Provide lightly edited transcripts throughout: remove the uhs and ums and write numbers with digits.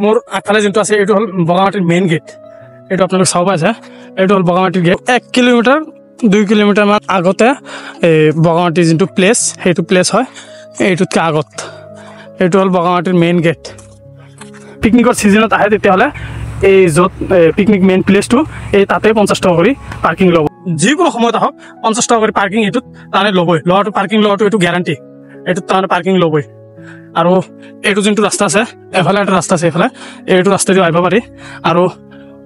মোৰ আগফালে যোনটো আছে এইটো হল বগামাটিৰ মেইন গেট। এইটো আপোনালোকে চাব পাইছে, এইটো হল বগামাটিৰ গেট। 1 কিলোমিটাৰ 2 কিলোমিটাৰ মান আগতে এই বগামাটিৰ যোনটো প্লেচ সেইটো প্লেচ হয় এইটোতকৈ আগত। এইটো হল বগামাটিৰ মেইন গেট। পিকনিকৰ ছিজনত আহে তেতিয়াহ'লে এই য'ত পিকনিক মেইন প্লেচটো এই তাতে 50 টকা কৰি পাৰ্কিং ল'ব। যিকোনো সময়ত আহক 50 টকা কৰি পাৰ্কিং এইটোত তাৰমানে ল'বই। লোৱাটো পাৰ্কিং লোৱাটো এইটো গেৰাণ্টি, এইটোত তাৰমানে পাৰ্কিং ল'বই। আৰু এইটো যোনটো ৰাস্তা আছে এফালে এটা ৰাস্তা আছে, এইফালে এইটো ৰাস্তাদি আহিব পাৰি। আৰু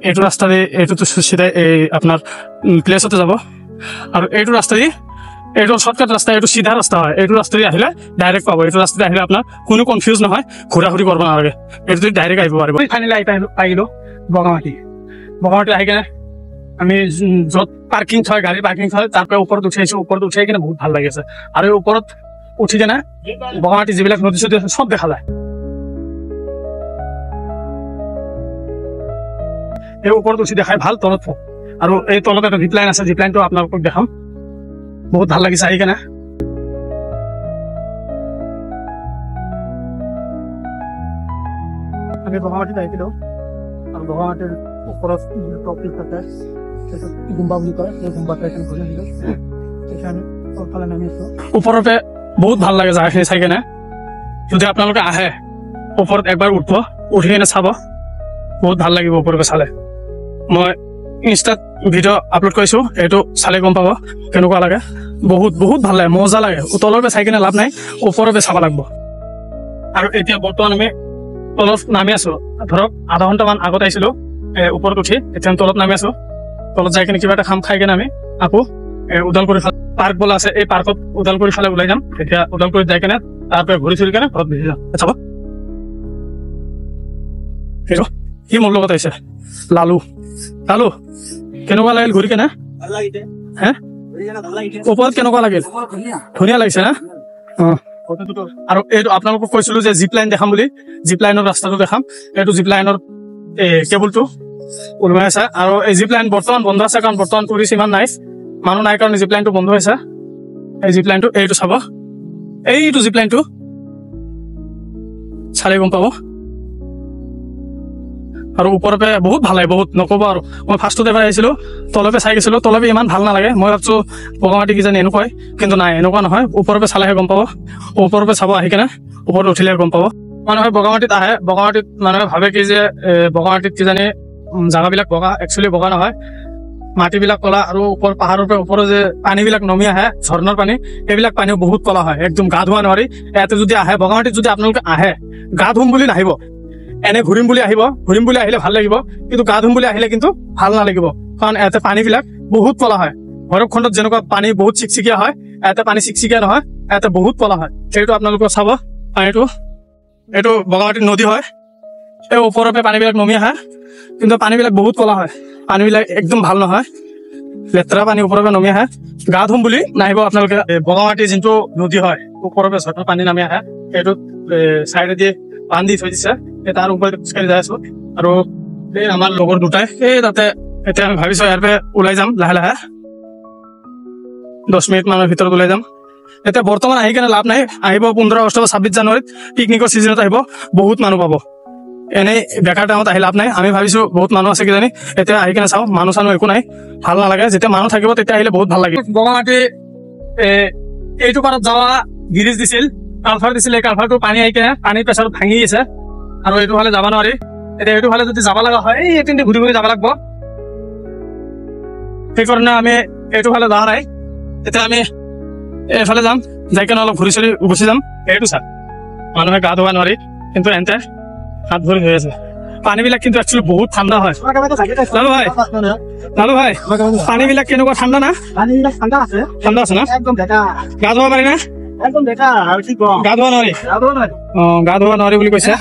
এইটো ৰাস্তাৰে এইটোতো চিধাই এই আপোনাৰ প্লেচতে যাব। আৰু এইটো ৰাস্তাদি এইটো শ্বৰ্টকাট ৰাস্তা, এইটো চিধা ৰাস্তা হয়। এইটো ৰাস্তাদি আহিলে ডাইৰেক্ট পাব। এইটো ৰাস্তাদি আহিলে আপোনাৰ কোনো কনফিউজ নহয়, ঘূৰা ঘূৰি কৰিব নালাগে, এইটো ডাইৰেক্ট আহিব পাৰিব। ফাইনেলি আহিলোঁ বগামাটি। বগামাটি আহি কিনে আমি য'ত পাৰ্কিং থয় গাড়ী পাৰ্কিং থয় তাৰ পৰা ওপৰত উঠি আহিছোঁ। ওপৰত উঠি কিনে বহুত ভাল লাগিছে। আৰু ওপৰত উঠি কেনে বগামাটি যিবিলাক নদী চদী আছে চব দেখা যায়। এই ওপৰত উঠি দেখাই ভাল, তলত আৰু এই তলত এটা জিপ লাইন আছে, জিপ লাইনটো আপোনালোকক দেখাম। বহুত ভাল লাগিছে আহি কেনে। আমি বগামাটিত আহিছিলোঁ আৰু বগামাটিৰ ওপৰত টপিক থাকে গুম্বা বুলি কয়, সেই গুম্বাটো এখন ঘূৰি আহিলোঁ। সেইকাৰণে তলফালে নামি আছোঁ। ওপৰতে বহুত ভাল লাগে জেগাখিনি চাই কেনে। যদি আপোনালোকে আহে ওপৰত একবাৰ উঠিব, উঠি কিনে চাব, বহুত ভাল লাগিব ওপৰতে চালে। মই ইনষ্টাত ভিডিঅ' আপলোড কৰিছোঁ, এইটো চালে গম পাব কেনেকুৱা লাগে। বহুত বহুত ভাল লাগে, মজা লাগে। তলৰ পৰা চাই কিনে লাভ নাই, ওপৰৰ পৰা চাব লাগিব। আৰু এতিয়া বৰ্তমান আমি তলত নামি আছোঁ। ধৰক আধা ঘণ্টামান আগত আহিছিলোঁ ওপৰত উঠি, এতিয়া তলত নামি আছোঁ। তলত যাই কিনে কিবা এটা খাম, খাই কিনে আমি আকৌ ওদালগুৰি ফালে পাৰ্ক বোলা আছে, এই পাৰ্কত ওদালগুৰি ফালে ওলাই যাম। এতিয়া ওদালগুৰিত যাই কেনে তাৰ পৰা ঘূৰি চুৰি কেনে ঘৰত গুচি যাম। চাব সেইটো সি মোৰ লগত আহিছে, লালু। লালু কেনেকুৱা লাগিল ঘূৰি কেনে? হে ওপৰত কেনেকুৱা লাগিল? ধুনীয়া লাগিছে না? অঁ। আৰু এইটো আপোনালোকক কৈছিলোঁ যে জিপ লাইন দেখাম বুলি, জিপ লাইনৰ ৰাস্তাটো দেখাম। এইটো জিপ লাইনৰ কেবুলটো ওলমাই আছে। আৰু এই জিপ লাইন বৰ্তমান বন্ধ আছে, কাৰণ বৰ্তমান টুৰিষ্ট ইমান নাই, মানুহ নাই কাৰণে জিপ লাইনটো বন্ধ হৈছে। এই জিপ লাইনটো এইটো চাব, এইটো জিপ লাইনটো চালে গম পাব। আৰু ওপৰৰ পৰা বহুত ভাল লাগে, বহুত নক'ব আৰু। মই ফাৰ্ষ্টত এবাৰ আহিছিলোঁ, তলৰ পৰা চাই গৈছিলোঁ, তলৰ পৰা ইমান ভাল নালাগে। মই ভাবছোঁ বগামাটি কিজানি এনেকুৱাই, কিন্তু নাই, এনেকুৱা নহয়। ওপৰৰ পৰা চালেহে গম পাব, ওপৰৰ পৰা চাব, আহি কিনে ওপৰত উঠিলেহে গম পাব। মানুহে বগামাটিত আহে, বগামাটিত মানুহে ভাবে কি যে বগামাটিত কিজানি জেগাবিলাক বগা, একচুৱেলি বগা নহয়, মাটিবিলাক কলা। আৰু ওপৰ পাহাৰৰ পৰা ওপৰৰ যে পানীবিলাক নমি আহে, ঝৰ্ণাৰ পানী, এইবিলাক পানীও বহুত কলা হয়, একদম গা ধোৱা নোৱাৰি। ইয়াতে যদি আহে বগামাটিত, যদি আপোনালোকে আহে গা ধুম বুলি নাহিব, এনে ঘূৰিম বুলি আহিব। ঘূৰিম বুলি আহিলে ভাল লাগিব, কিন্তু গা ধুম বুলি আহিলে কিন্তু ভাল নালাগিব, কাৰণ ইয়াতে পানীবিলাক বহুত কলা হয়। ভৈৰৱখণ্ডত যেনেকুৱা পানী বহুত চিকচিকীয়া হয়, ইয়াতে পানী চিকচিকীয়া নহয়, ইয়াতে বহুত কলা হয়। সেইটো আপোনালোকে চাব। পানীটো এইটো বগামাটিৰ নদী হয়, এই ওপৰৰ পৰা পানীবিলাক নমি আহে, কিন্তু পানীবিলাক বহুত কলা হয়, পানীবিলাক একদম ভাল নহয়, লেতেৰা পানী ওপৰৰ পৰা নমি আহে। গা ধুম বুলি নাহিব আপোনালোকে। বগামাটিৰ যোনটো নদী হয়, ওপৰৰ পৰা ঝৰ্ণাৰ পানী নামি আহে, সেইটোত চাইডেদি বান্ধি থৈ দিছে, তাৰ ওপৰত খোজকাঢ়ি যাই আছো। আৰু এই আমাৰ লগৰ দুটাই এই তাতে, এতিয়া আমি ভাবিছো ইয়াৰ পৰা ওলাই যাম লাহে লাহে, 10 মিনিট মানৰ ভিতৰত ওলাই যাম। এতিয়া বৰ্তমান আহি কেনে লাভ নাই, আহিব 15 আগষ্ট বা 26 জানুৱাৰীত পিকনিকৰ ছিজনত আহিব, বহুত মানুহ পাব। এনেই বেকাৰ টাইমত আহি লাভ নাই। আমি ভাবিছো বহুত মানুহ আছে কিজানি, এতিয়া আহি কেনে চাওঁ, মানুহ চানুহ একো নাই, ভাল নালাগে। যেতিয়া মানুহ থাকিব তেতিয়া আহিলে বহুত ভাল লাগে। বগামাটি এইটো পাৰত যাৱা গিৰিজ দিছিল, কালভাৰ দিছিল, এই কালভাৰটো পানী আহি কেনে পানীৰ প্ৰেছাৰত ভাঙি আছে, আৰু এইটো ফালে যাব নোৱাৰি। এতিয়া এইটো ফালে যদি যাব লগা হয়, এই এইটো ঘূৰি ঘূৰি যাব লাগিব, সেইকাৰণে আমি এইটো ফালে যোৱা নাই। এতিয়া আমি এইফালে যাম, যাই কেনে অলপ ঘূৰি চুৰি গুচি যাম। এইটো চাওক, মানুহে গা ধুব নোৱাৰি, কিন্তু এন্তে হাত ভৰি ধুই আছে। পানীবিলাক কিন্তু একচুৱেলি বহুত ঠাণ্ডা হয়। লালু ভাই, লালু ভাই, পানীবিলাক কেনেকুৱা? ঠাণ্ডা না? ঠাণ্ডা আছে না? গা ধুব পাৰি না? গা ধুব নোৱাৰি? অ, গা ধুব নোৱাৰি বুলি কৈছে।